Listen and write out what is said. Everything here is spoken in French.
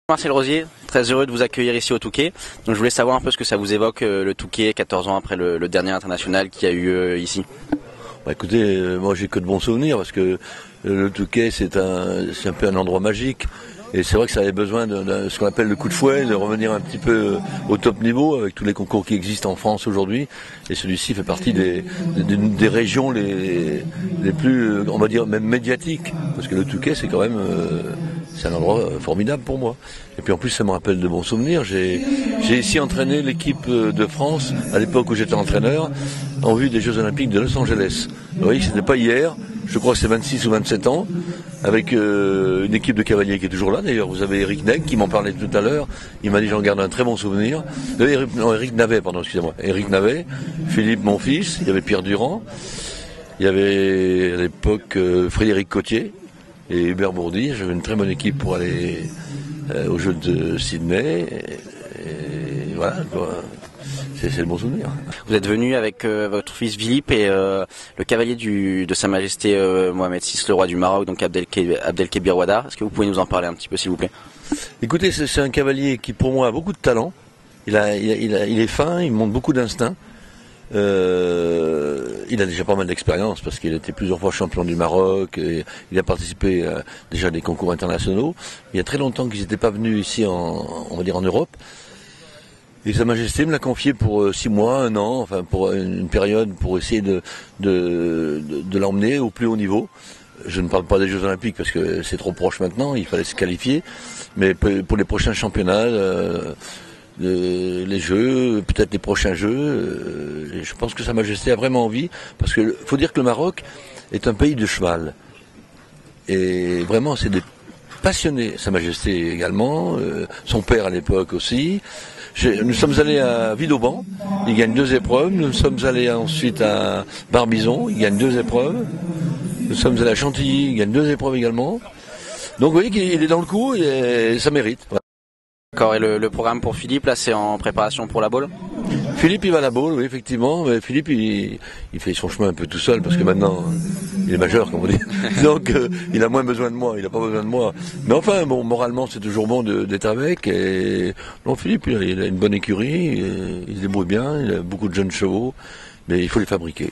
Marcel Rosier, très heureux de vous accueillir ici au Touquet. Donc je voulais savoir un peu ce que ça vous évoque le Touquet, 14 ans après le dernier international qui a eu ici. Bah écoutez, moi j'ai que de bons souvenirs parce que le Touquet c'est un peu un endroit magique. Et c'est vrai que ça avait besoin de ce qu'on appelle le coup de fouet, de revenir un petit peu au top niveau avec tous les concours qui existent en France aujourd'hui. Et celui-ci fait partie des régions les plus, on va dire, même médiatiques. Parce que le Touquet, c'est quand même c'est un endroit formidable pour moi. Et puis en plus, ça me rappelle de bons souvenirs. J'ai ici entraîné l'équipe de France, à l'époque où j'étais entraîneur, en vue des Jeux Olympiques de Los Angeles. Vous voyez, c'était pas hier. Je crois que c'est 26 ou 27 ans, avec une équipe de cavaliers qui est toujours là. D'ailleurs, vous avez Eric Neg qui m'en parlait tout à l'heure. Il m'a dit j'en garde un très bon souvenir. Eric Navet, pardon, excusez-moi. Eric Navet, Philippe, mon fils, il y avait Pierre Durand, il y avait à l'époque Frédéric Cotier et Hubert Bourdi. J'avais une très bonne équipe pour aller aux Jeux de Sydney. Et voilà, quoi. C'est le bon souvenir. Vous êtes venu avec votre fils Philippe et le cavalier de Sa Majesté Mohamed VI, le roi du Maroc, donc Abdelkébir Ouaddar. Est-ce que vous pouvez nous en parler un petit peu, s'il vous plaît? Écoutez, c'est un cavalier qui, pour moi, a beaucoup de talent. Il est fin, il montre beaucoup d'instinct. Il a déjà pas mal d'expérience parce qu'il était plusieurs fois champion du Maroc. Et il a participé déjà à des concours internationaux. Il y a très longtemps qu'ils n'étaient pas venus ici, on va dire en Europe. Et Sa Majesté me l'a confié pour 6 mois, 1 an, enfin pour une période pour essayer de l'emmener au plus haut niveau. Je ne parle pas des Jeux Olympiques parce que c'est trop proche maintenant, il fallait se qualifier. Mais pour les prochains championnats, les Jeux, peut-être les prochains Jeux, je pense que Sa Majesté a vraiment envie. Parce que faut dire que le Maroc est un pays de cheval. Et vraiment, c'est des passionnés. Sa Majesté également, son père à l'époque aussi. Nous sommes allés à Villeauban, il gagne 2 épreuves. Nous sommes allés ensuite à Barbizon, il gagne 2 épreuves. Nous sommes allés à Chantilly, il gagne 2 épreuves également. Donc vous voyez qu'il est dans le coup et ça mérite. Voilà. D'accord, et le programme pour Philippe, là, c'est en préparation pour la Baule? Philippe, il va à la Baule, oui, effectivement. Mais Philippe, il fait son chemin un peu tout seul parce que maintenant, il est majeur, comme on dit. Donc, il a moins besoin de moi, il n'a pas besoin de moi. Mais enfin, bon, moralement, c'est toujours bon d'être avec. Et non, Philippe, il a une bonne écurie, il se débrouille bien, il a beaucoup de jeunes chevaux, mais il faut les fabriquer.